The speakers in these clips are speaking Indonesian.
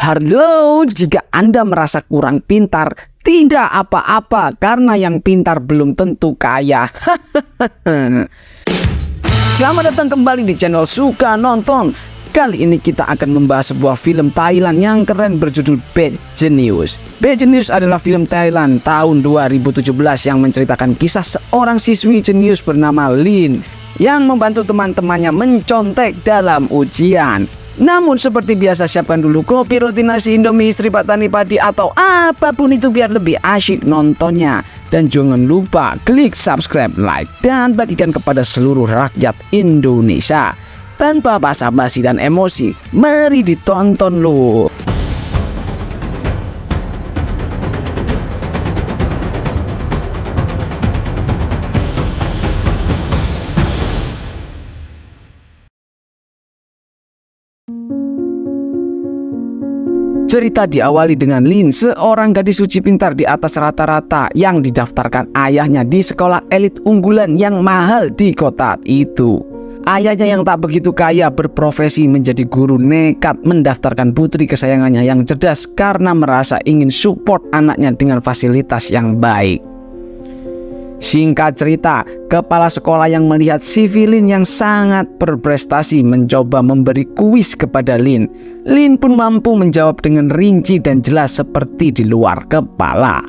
Halo, jika Anda merasa kurang pintar, tidak apa-apa karena yang pintar belum tentu kaya. Selamat datang kembali di channel Suka Nonton. Kali ini kita akan membahas sebuah film Thailand yang keren berjudul Bad Genius. Bad Genius adalah film Thailand tahun 2017 yang menceritakan kisah seorang siswi jenius bernama Lin yang membantu teman-temannya mencontek dalam ujian. Namun seperti biasa, siapkan dulu kopi, roti, nasi, indomie, istri, patani, padi, atau apapun itu biar lebih asyik nontonnya. Dan jangan lupa klik subscribe, like, dan bagikan kepada seluruh rakyat Indonesia. Tanpa basa-basi dan emosi, mari ditonton loh. Cerita diawali dengan Lin, seorang gadis suci pintar di atas rata-rata yang didaftarkan ayahnya di sekolah elit unggulan yang mahal di kota itu. Ayahnya yang tak begitu kaya berprofesi menjadi guru nekat mendaftarkan putri kesayangannya yang cerdas karena merasa ingin support anaknya dengan fasilitas yang baik. Singkat cerita, kepala sekolah yang melihat CV Lin yang sangat berprestasi mencoba memberi kuis kepada Lin. Lin pun mampu menjawab dengan rinci dan jelas seperti di luar kepala.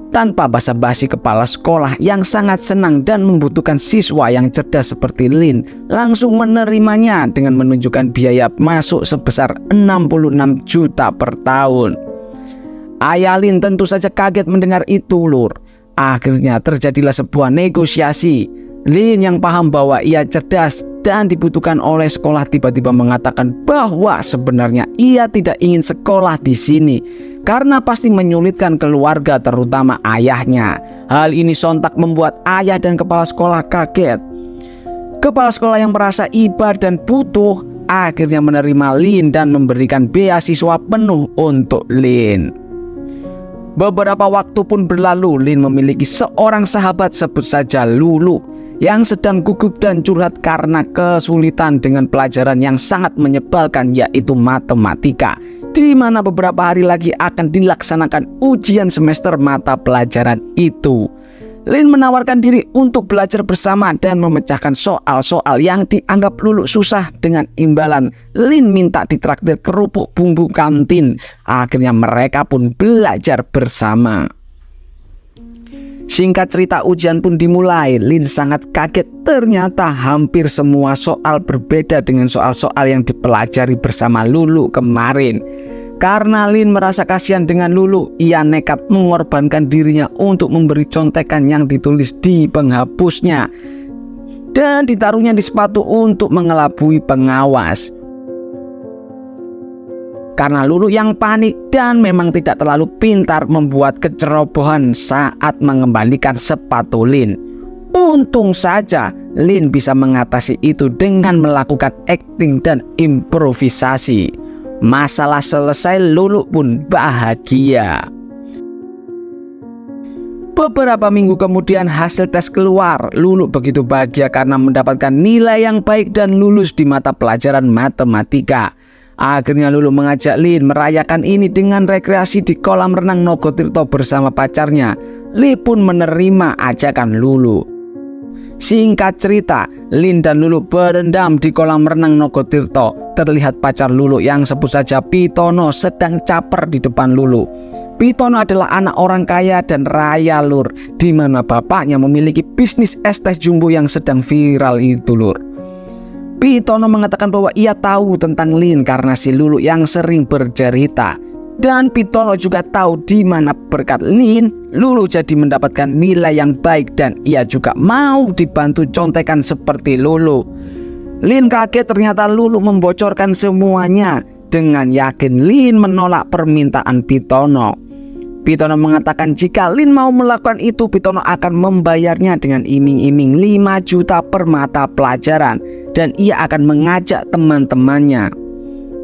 Tanpa basa-basi, kepala sekolah yang sangat senang dan membutuhkan siswa yang cerdas seperti Lin langsung menerimanya dengan menunjukkan biaya masuk sebesar 66 juta per tahun. Ayah Lin tentu saja kaget mendengar itu, lur. Akhirnya terjadilah sebuah negosiasi. Lin yang paham bahwa ia cerdas dan dibutuhkan oleh sekolah tiba-tiba mengatakan bahwa sebenarnya ia tidak ingin sekolah di sini karena pasti menyulitkan keluarga, terutama ayahnya. Hal ini sontak membuat ayah dan kepala sekolah kaget. Kepala sekolah yang merasa iba dan butuh akhirnya menerima Lin dan memberikan beasiswa penuh untuk Lin. Beberapa waktu pun berlalu, Lin memiliki seorang sahabat, sebut saja Lulu, yang sedang gugup dan curhat karena kesulitan dengan pelajaran yang sangat menyebalkan, yaitu matematika, di mana beberapa hari lagi akan dilaksanakan ujian semester mata pelajaran itu. Lin menawarkan diri untuk belajar bersama dan memecahkan soal-soal yang dianggap Lulu susah. Dengan imbalan, Lin minta ditraktir kerupuk bumbu kantin. Akhirnya mereka pun belajar bersama. Singkat cerita, ujian pun dimulai. Lin sangat kaget, ternyata hampir semua soal berbeda dengan soal-soal yang dipelajari bersama Lulu kemarin. Karena Lin merasa kasihan dengan Lulu, ia nekat mengorbankan dirinya untuk memberi contekan yang ditulis di penghapusnya dan ditaruhnya di sepatu untuk mengelabui pengawas. Karena Lulu yang panik dan memang tidak terlalu pintar, membuat kecerobohan saat mengembalikan sepatu Lin. Untung saja Lin bisa mengatasi itu dengan melakukan acting dan improvisasi. Masalah selesai, Lulu pun bahagia. Beberapa minggu kemudian hasil tes keluar. Lulu begitu bahagia karena mendapatkan nilai yang baik dan lulus di mata pelajaran matematika. Akhirnya Lulu mengajak Lin merayakan ini dengan rekreasi di kolam renang Nogotirto bersama pacarnya. Lin pun menerima ajakan Lulu. Singkat cerita, Lin dan Lulu berendam di kolam renang Nogotirto. Terlihat pacar Lulu yang sebut saja Pitono sedang caper di depan Lulu. Pitono adalah anak orang kaya dan raya, lur, di mana bapaknya memiliki bisnis es teh jumbo yang sedang viral itu, lur. Pitono mengatakan bahwa ia tahu tentang Lin karena si Lulu yang sering bercerita. Dan Pitono juga tahu di mana berkat Lin, Lulu jadi mendapatkan nilai yang baik dan ia juga mau dibantu contekan seperti Lulu. Lin kaget ternyata Lulu membocorkan semuanya. Dengan yakin Lin menolak permintaan Pitono. Pitono mengatakan jika Lin mau melakukan itu, Pitono akan membayarnya dengan iming-iming 5 juta per mata pelajaran dan ia akan mengajak teman-temannya.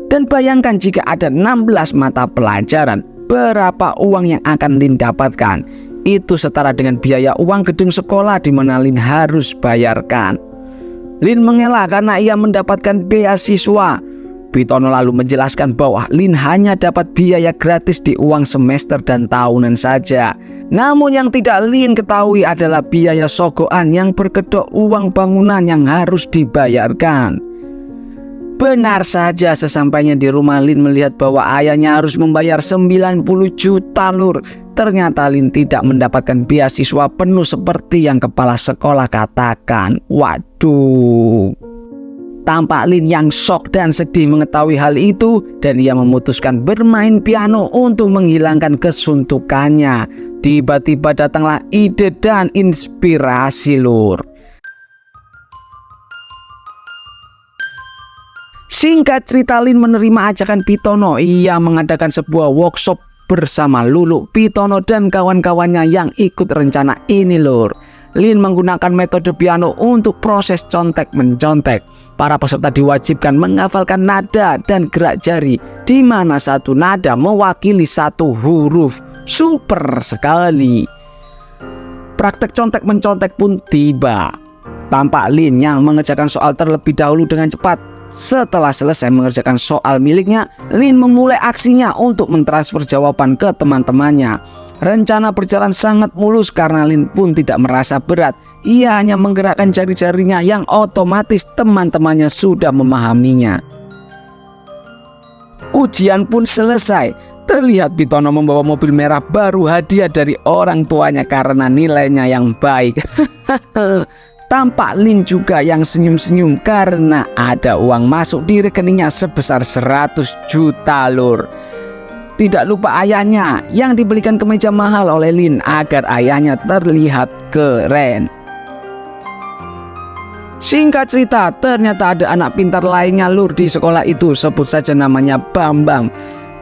Dan bayangkan jika ada 16 mata pelajaran, berapa uang yang akan Lin dapatkan? Itu setara dengan biaya uang gedung sekolah di mana Lin harus bayarkan. Lin mengelak karena ia mendapatkan beasiswa. Pitono lalu menjelaskan bahwa Lin hanya dapat biaya gratis di uang semester dan tahunan saja. Namun yang tidak Lin ketahui adalah biaya sogokan yang berkedok uang bangunan yang harus dibayarkan. Benar saja, sesampainya di rumah Lin melihat bahwa ayahnya harus membayar 90 juta lur. Ternyata Lin tidak mendapatkan beasiswa penuh seperti yang kepala sekolah katakan. Waduh. Tampak Lin yang shock dan sedih mengetahui hal itu, dan ia memutuskan bermain piano untuk menghilangkan kesuntukannya. Tiba-tiba datanglah ide dan inspirasi lur. Singkat cerita, Lin menerima ajakan Pitono. Ia mengadakan sebuah workshop bersama Lulu, Pitono dan kawan-kawannya yang ikut rencana ini lur. Lin menggunakan metode piano untuk proses contek-mencontek. Para peserta diwajibkan menghafalkan nada dan gerak jari, di mana satu nada mewakili satu huruf. Super sekali. Praktek contek-mencontek pun tiba. Tampak Lin yang mengerjakan soal terlebih dahulu dengan cepat. Setelah selesai mengerjakan soal miliknya, Lin memulai aksinya untuk mentransfer jawaban ke teman-temannya. Rencana berjalan sangat mulus karena Lin pun tidak merasa berat. Ia hanya menggerakkan jari-jarinya yang otomatis teman-temannya sudah memahaminya. Ujian pun selesai. Terlihat Pitono membawa mobil merah baru hadiah dari orang tuanya karena nilainya yang baik. Tampak Lin juga yang senyum-senyum karena ada uang masuk di rekeningnya sebesar 100 juta lur. Tidak lupa ayahnya yang dibelikan kemeja mahal oleh Lin agar ayahnya terlihat keren. Singkat cerita, ternyata ada anak pintar lainnya lur di sekolah itu. Sebut saja namanya Bambang.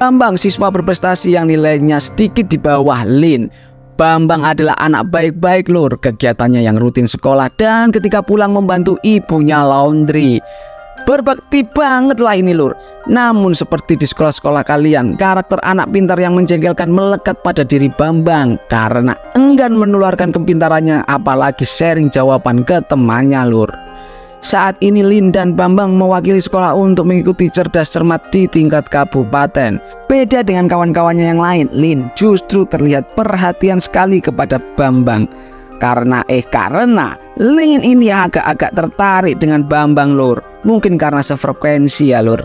Bambang siswa berprestasi yang nilainya sedikit di bawah Lin. Bambang adalah anak baik-baik lur. Kegiatannya yang rutin sekolah dan ketika pulang membantu ibunya laundry. Berbakti banget lah ini lur. Namun seperti di sekolah-sekolah kalian, karakter anak pintar yang menjengkelkan melekat pada diri Bambang karena enggan menularkan kepintarannya, apalagi sharing jawaban ke temannya lur. Saat ini Lin dan Bambang mewakili sekolah untuk mengikuti cerdas cermat di tingkat kabupaten. Beda dengan kawan-kawannya yang lain, Lin justru terlihat perhatian sekali kepada Bambang. Karena Lin ini agak-agak tertarik dengan Bambang lur. Mungkin karena sefrekuensi ya lur.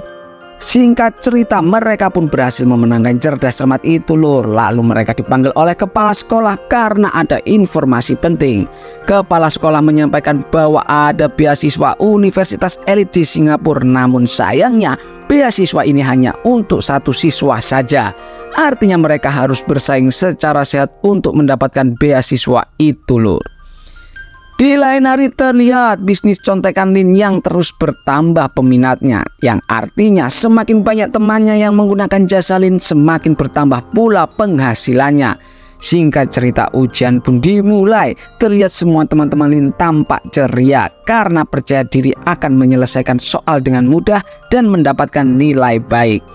Singkat cerita, mereka pun berhasil memenangkan cerdas cermat itu lur. Lalu mereka dipanggil oleh kepala sekolah karena ada informasi penting. Kepala sekolah menyampaikan bahwa ada beasiswa universitas elit di Singapura. Namun sayangnya beasiswa ini hanya untuk satu siswa saja. Artinya mereka harus bersaing secara sehat untuk mendapatkan beasiswa itu lur. Di lain hari terlihat bisnis contekan Lin yang terus bertambah peminatnya, yang artinya semakin banyak temannya yang menggunakan jasa Lin, semakin bertambah pula penghasilannya. Singkat cerita, ujian pun dimulai. Terlihat semua teman-teman Lin tampak ceria karena percaya diri akan menyelesaikan soal dengan mudah dan mendapatkan nilai baik.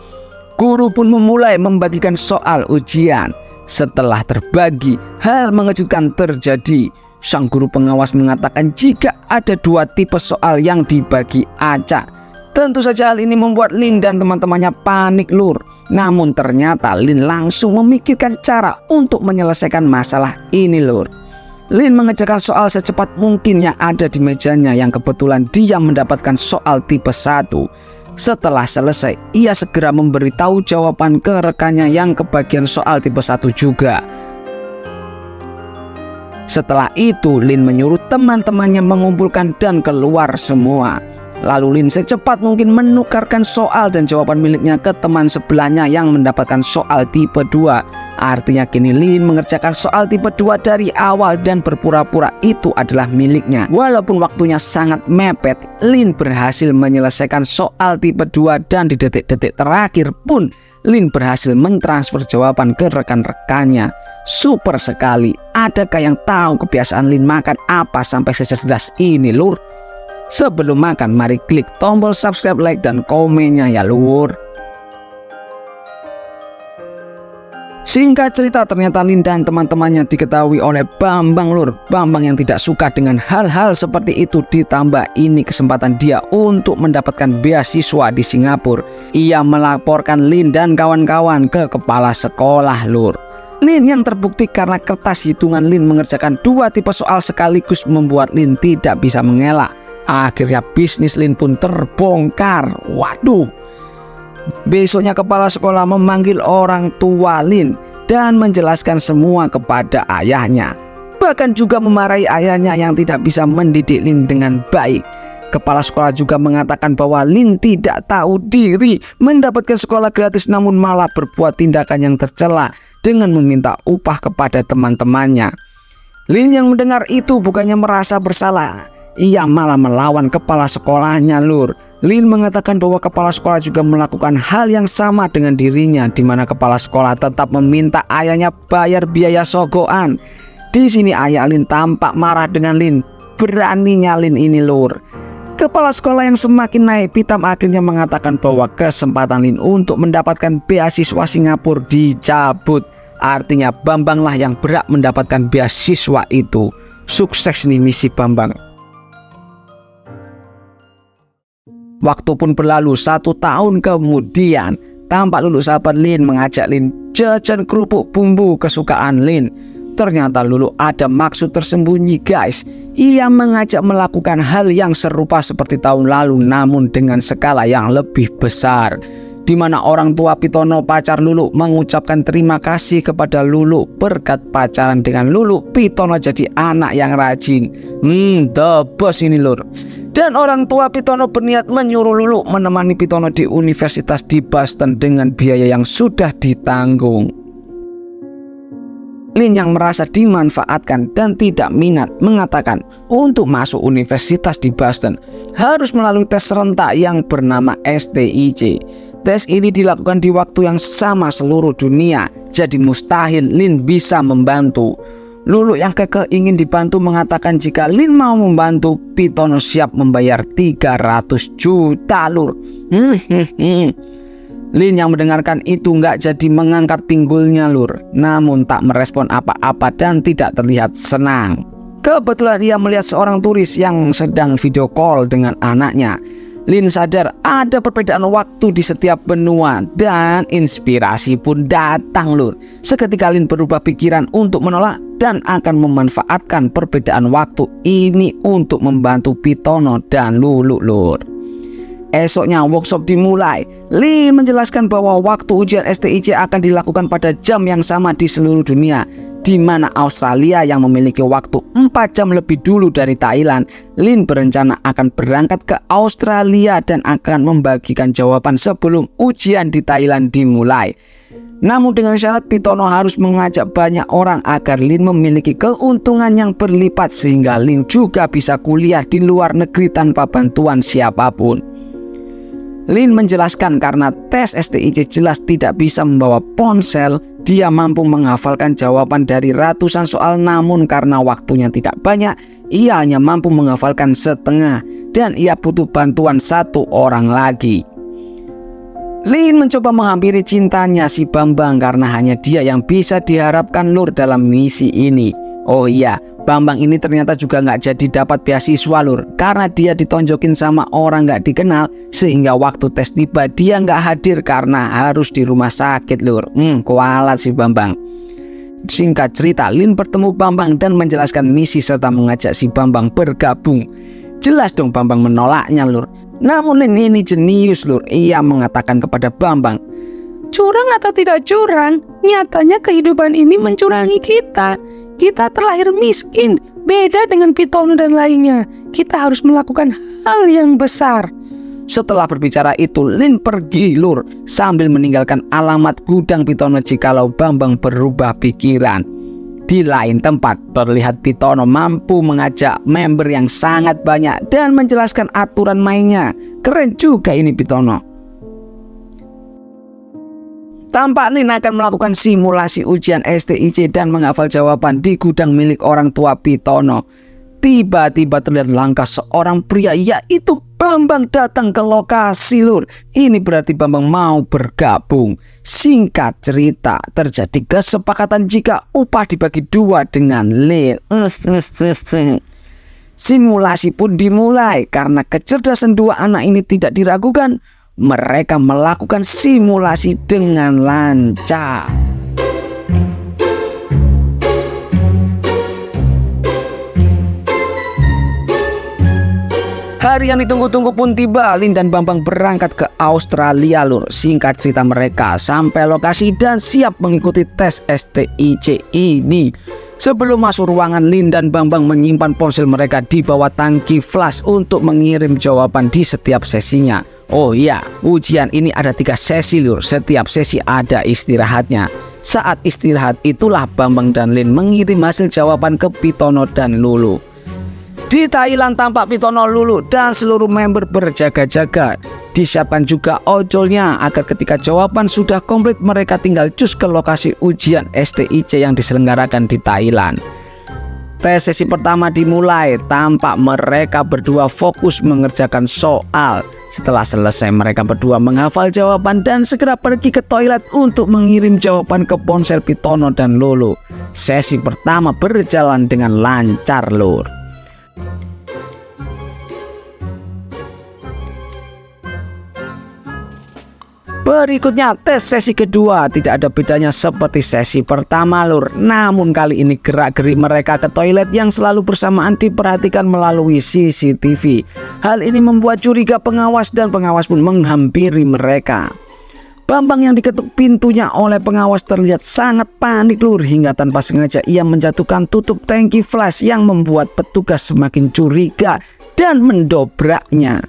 Guru pun memulai membagikan soal ujian. Setelah terbagi, hal mengejutkan terjadi. Sang guru pengawas mengatakan jika ada dua tipe soal yang dibagi acak. Tentu saja hal ini membuat Lin dan teman-temannya panik lur. Namun ternyata Lin langsung memikirkan cara untuk menyelesaikan masalah ini lur. Lin mengerjakan soal secepat mungkin yang ada di mejanya, yang kebetulan dia mendapatkan soal tipe 1. Setelah selesai, ia segera memberitahu jawaban ke rekannya yang kebagian soal tipe 1 juga. Setelah itu, Lin menyuruh teman-temannya mengumpulkan dan keluar semua. Lalu Lin secepat mungkin menukarkan soal dan jawaban miliknya ke teman sebelahnya yang mendapatkan soal tipe 2. Artinya kini Lin mengerjakan soal tipe 2 dari awal dan berpura-pura itu adalah miliknya. Walaupun waktunya sangat mepet, Lin berhasil menyelesaikan soal tipe 2 dan di detik-detik terakhir pun Lin berhasil mentransfer jawaban ke rekan-rekannya. Super sekali. Adakah yang tahu kebiasaan Lin makan apa sampai secerdas ini lur? Sebelum makan, mari klik tombol subscribe, like, dan komennya ya lur. Singkat cerita, ternyata Lin dan teman-temannya diketahui oleh Bambang lur. Bambang yang tidak suka dengan hal-hal seperti itu, ditambah ini kesempatan dia untuk mendapatkan beasiswa di Singapura. Ia melaporkan Lin dan kawan-kawan ke kepala sekolah lur. Lin yang terbukti karena kertas hitungan Lin mengerjakan 2 tipe soal sekaligus membuat Lin tidak bisa mengelak. Akhirnya bisnis Lin pun terbongkar. Waduh. Besoknya kepala sekolah memanggil orang tua Lin dan menjelaskan semua kepada ayahnya. Bahkan juga memarahi ayahnya yang tidak bisa mendidik Lin dengan baik. Kepala sekolah juga mengatakan bahwa Lin tidak tahu diri mendapatkan sekolah gratis, namun malah berbuat tindakan yang tercela dengan meminta upah kepada teman-temannya. Lin yang mendengar itu bukannya merasa bersalah, ia malah melawan kepala sekolahnya lur. Lin mengatakan bahwa kepala sekolah juga melakukan hal yang sama dengan dirinya, di mana kepala sekolah tetap meminta ayahnya bayar biaya sogokan. Di sini ayah Lin tampak marah dengan Lin. Beraninya Lin ini lur. Kepala sekolah yang semakin naik pitam akhirnya mengatakan bahwa kesempatan Lin untuk mendapatkan beasiswa Singapura dicabut. Artinya Bambanglah yang berhak mendapatkan beasiswa itu. Sukses nih misi Bambang. Waktu pun berlalu, 1 tahun kemudian, tampak Lulu sahabat Lin mengajak Lin jajan kerupuk bumbu kesukaan Lin. Ternyata Lulu ada maksud tersembunyi guys. Ia mengajak melakukan hal yang serupa seperti tahun lalu, namun dengan skala yang lebih besar, di mana orang tua Pitono pacar Lulu mengucapkan terima kasih kepada Lulu. Berkat pacaran dengan Lulu, Pitono jadi anak yang rajin. The boss ini lur. Dan orang tua Pitono berniat menyuruh Lulu menemani Pitono di universitas di Boston dengan biaya yang sudah ditanggung. Lin yang merasa dimanfaatkan dan tidak minat mengatakan untuk masuk universitas di Boston harus melalui tes serentak yang bernama STIC. Tes ini dilakukan di waktu yang sama seluruh dunia, jadi mustahil Lin bisa membantu. Lulu yang kekeh ingin dibantu mengatakan jika Lin mau membantu, Pitono siap membayar 300 juta lur. Lin yang mendengarkan itu nggak jadi mengangkat pinggulnya lur, namun tak merespon apa-apa dan tidak terlihat senang. Kebetulan ia melihat seorang turis yang sedang video call dengan anaknya. Lin sadar ada perbedaan waktu di setiap benua dan inspirasi pun datang lur. Seketika Lin berubah pikiran untuk menolak dan akan memanfaatkan perbedaan waktu ini untuk membantu Pitono dan Lulu lur. Esoknya workshop dimulai. Lin menjelaskan bahwa waktu ujian STIC akan dilakukan pada jam yang sama di seluruh dunia, di mana Australia yang memiliki waktu 4 jam lebih dulu dari Thailand. Lin berencana akan berangkat ke Australia dan akan membagikan jawaban sebelum ujian di Thailand dimulai. Namun dengan syarat Pitono harus mengajak banyak orang agar Lin memiliki keuntungan yang berlipat, sehingga Lin juga bisa kuliah di luar negeri tanpa bantuan siapapun. Lin menjelaskan karena tes STIC jelas tidak bisa membawa ponsel, dia mampu menghafalkan jawaban dari ratusan soal, namun karena waktunya tidak banyak, ia hanya mampu menghafalkan setengah dan ia butuh bantuan 1 orang lagi. Lin mencoba menghampiri cintanya si Bambang karena hanya dia yang bisa diharapkan lur dalam misi ini. Oh iya, Bambang ini ternyata juga nggak jadi dapat beasiswa lur, karena dia ditonjokin sama orang nggak dikenal, sehingga waktu tes tiba dia nggak hadir karena harus di rumah sakit lur. Kualat si Bambang. Singkat cerita, Lin bertemu Bambang dan menjelaskan misi serta mengajak si Bambang bergabung. Jelas dong Bambang menolaknya lur. Namun Lin ini jenius lur. Ia mengatakan kepada Bambang, curang atau tidak curang, nyatanya kehidupan ini mencurangi kita. Kita terlahir miskin, beda dengan Pitono dan lainnya. Kita harus melakukan hal yang besar. Setelah berbicara itu, Lin pergi lur, sambil meninggalkan alamat gudang Pitono jikalau Bambang berubah pikiran. Di lain tempat, terlihat Pitono mampu mengajak member yang sangat banyak dan menjelaskan aturan mainnya. Keren juga ini Pitono. Tampak Lin akan melakukan simulasi ujian STIC dan menghafal jawaban di gudang milik orang tua Pitono. Tiba-tiba terlihat langkah seorang pria, yaitu Bambang datang ke lokasi lur. Ini berarti Bambang mau bergabung. Singkat cerita, terjadi kesepakatan jika upah dibagi 2 dengan Lin. Simulasi pun dimulai. Karena kecerdasan 2 anak ini tidak diragukan, mereka melakukan simulasi dengan lancar. Hari yang ditunggu-tunggu pun tiba. Lin dan Bambang berangkat ke Australia lur. Singkat cerita, mereka sampai lokasi dan siap mengikuti tes STIC ini. Sebelum masuk ruangan, Lin dan Bambang menyimpan ponsel mereka di bawah tangki flash untuk mengirim jawaban di setiap sesinya. Oh iya, ujian ini ada 3 sesi lur. Setiap sesi ada istirahatnya. Saat istirahat itulah Bambang dan Lin mengirim hasil jawaban ke Pitono dan Lulu. Di Thailand tampak Pitono, Lulu dan seluruh member berjaga-jaga. Disiapkan juga ojolnya agar ketika jawaban sudah komplit mereka tinggal cus ke lokasi ujian STIC yang diselenggarakan di Thailand. Tes sesi pertama dimulai. Tampak mereka berdua fokus mengerjakan soal. Setelah selesai, mereka berdua menghafal jawaban dan segera pergi ke toilet untuk mengirim jawaban ke ponsel Pitono dan Lulu. Sesi pertama berjalan dengan lancar lur. Berikutnya tes sesi kedua. Tidak ada bedanya seperti sesi pertama lur. Namun kali ini gerak-gerik mereka ke toilet yang selalu bersamaan diperhatikan melalui CCTV. Hal ini membuat curiga pengawas dan pengawas pun menghampiri mereka. Bambang yang diketuk pintunya oleh pengawas terlihat sangat panik lur. Hingga tanpa sengaja ia menjatuhkan tutup tangki flash yang membuat petugas semakin curiga dan mendobraknya.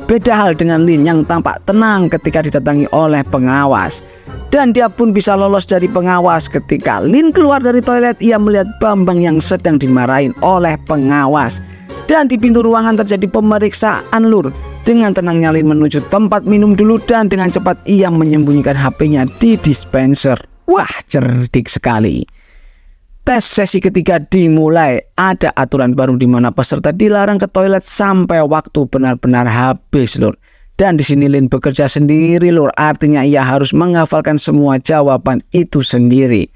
Beda hal dengan Lin yang tampak tenang ketika didatangi oleh pengawas. Dan dia pun bisa lolos dari pengawas. Ketika Lin keluar dari toilet, ia melihat Bambang yang sedang dimarahin oleh pengawas. Dan di pintu ruangan terjadi pemeriksaan lur. Dengan tenangnya Lin menuju tempat minum dulu dan dengan cepat ia menyembunyikan HP-nya di dispenser. Wah, cerdik sekali. Tes sesi ketiga dimulai. Ada aturan baru di mana peserta dilarang ke toilet sampai waktu benar-benar habis lur. Dan di sini Lin bekerja sendiri lur. Artinya ia harus menghafalkan semua jawaban itu sendiri.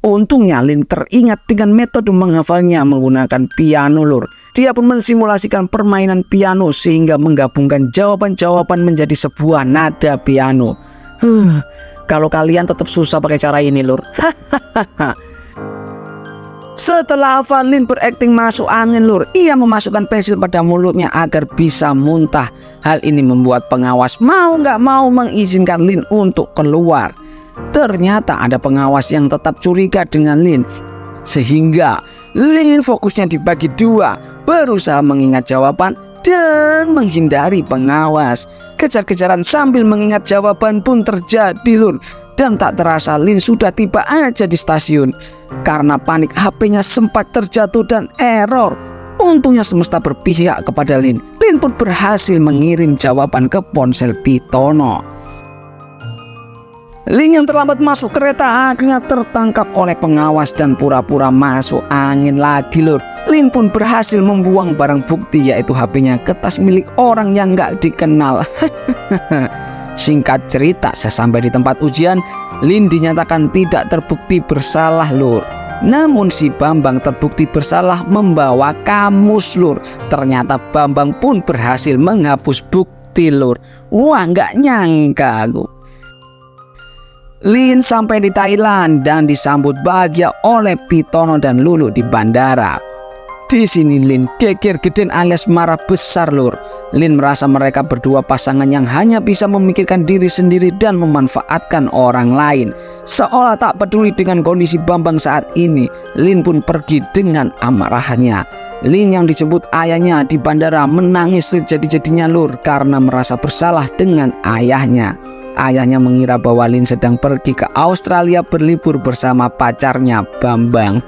Untungnya Lin teringat dengan metode menghafalnya menggunakan piano lur. Dia pun mensimulasikan permainan piano sehingga menggabungkan jawaban-jawaban menjadi sebuah nada piano. Kalau kalian tetap susah pakai cara ini lur. Setelah hafal, Lin berakting masuk angin lur. Ia memasukkan pensil pada mulutnya agar bisa muntah. Hal ini membuat pengawas mau nggak mau mengizinkan Lin untuk keluar. Ternyata ada pengawas yang tetap curiga dengan Lin. Sehingga Lin fokusnya dibagi 2, berusaha mengingat jawaban dan menghindari pengawas. Kejar-kejaran sambil mengingat jawaban pun terjadi lur. Dan tak terasa Lin sudah tiba aja di stasiun. Karena panik HP-nya sempat terjatuh dan error. Untungnya semesta berpihak kepada Lin. Lin pun berhasil mengirim jawaban ke ponsel Pitono. Lin yang terlambat masuk kereta akhirnya tertangkap oleh pengawas dan pura-pura masuk angin lagi lur. Lin pun berhasil membuang barang bukti yaitu HP-nya ke tas milik orang yang gak dikenal. Singkat cerita, sesampai di tempat ujian, Lin dinyatakan tidak terbukti bersalah lur. Namun si Bambang terbukti bersalah membawa kamus lur. Ternyata Bambang pun berhasil menghapus bukti lur. Wah, nggak nyangka aku. Lin sampai di Thailand dan disambut bahagia oleh Pitono dan Lulu di bandara. Di sini Lin geger geden alias marah besar lur. Lin merasa mereka berdua pasangan yang hanya bisa memikirkan diri sendiri dan memanfaatkan orang lain. Seolah tak peduli dengan kondisi Bambang saat ini, Lin pun pergi dengan amarahnya. Lin yang dijemput ayahnya di bandara menangis sejadi-jadinya lur karena merasa bersalah dengan ayahnya. Ayahnya mengira bahwa Lin sedang pergi ke Australia berlibur bersama pacarnya Bambang.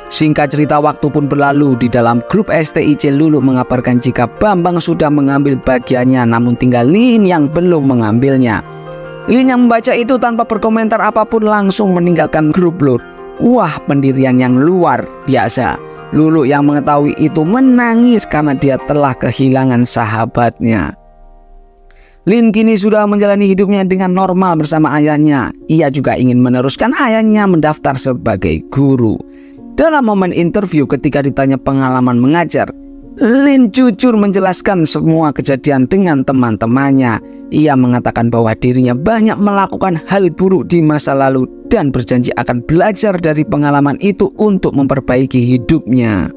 Singkat cerita, waktu pun berlalu. Di dalam grup STIC, Lulu mengabarkan jika Bambang sudah mengambil bagiannya, namun tinggal Lin yang belum mengambilnya. Lin yang membaca itu tanpa berkomentar apapun langsung meninggalkan grup lur. Wah, pendirian yang luar biasa. Lulu yang mengetahui itu menangis karena dia telah kehilangan sahabatnya. Lin kini sudah menjalani hidupnya dengan normal bersama ayahnya. Ia juga ingin meneruskan ayahnya mendaftar sebagai guru. Dalam momen interview ketika ditanya pengalaman mengajar, Lin jujur menjelaskan semua kejadian dengan teman-temannya. Ia mengatakan bahwa dirinya banyak melakukan hal buruk di masa lalu dan berjanji akan belajar dari pengalaman itu untuk memperbaiki hidupnya.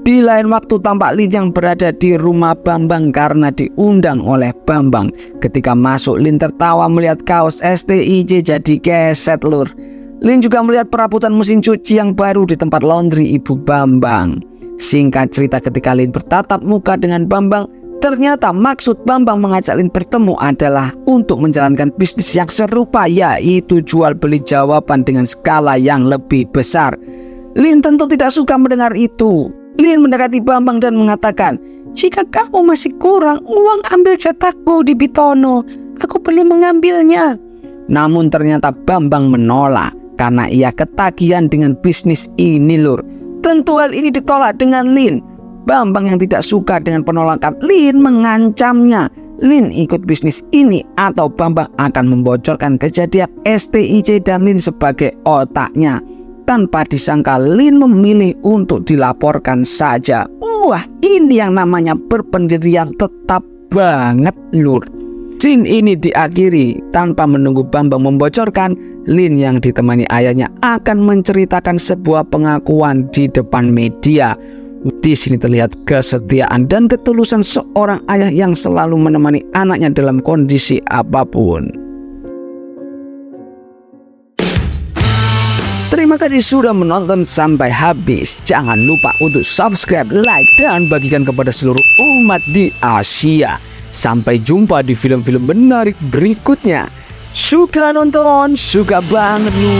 Di lain waktu tampak Lin yang berada di rumah Bambang karena diundang oleh Bambang. Ketika masuk, Lin tertawa melihat kaos STIJ jadi keset lur. Lin juga melihat perabotan mesin cuci yang baru di tempat laundry ibu Bambang. Singkat cerita, ketika Lin bertatap muka dengan Bambang, ternyata maksud Bambang mengajak Lin bertemu adalah untuk menjalankan bisnis yang serupa, yaitu jual beli jawaban dengan skala yang lebih besar. Lin tentu tidak suka mendengar itu. Lin mendekati Bambang dan mengatakan, "Jika kamu masih kurang uang, ambil jatahku di Bitono. Aku perlu mengambilnya." Namun ternyata Bambang menolak karena ia ketagihan dengan bisnis ini lur. Tentu hal ini ditolak dengan Lin. Bambang yang tidak suka dengan penolakan Lin mengancamnya. Lin ikut bisnis ini atau Bambang akan membocorkan kejadian STIJ dan Lin sebagai otaknya. Tanpa disangka, Lin memilih untuk dilaporkan saja. Wah, ini yang namanya berpendirian tetap banget lur. Scene ini diakhiri tanpa menunggu Bambang membocorkan. Lin yang ditemani ayahnya akan menceritakan sebuah pengakuan di depan media. Di sini terlihat kesetiaan dan ketulusan seorang ayah yang selalu menemani anaknya dalam kondisi apapun. Terima kasih sudah menonton sampai habis. Jangan lupa untuk subscribe, like, dan bagikan kepada seluruh umat di Asia. Sampai jumpa di film-film menarik berikutnya. Suka nonton, suka banget lu.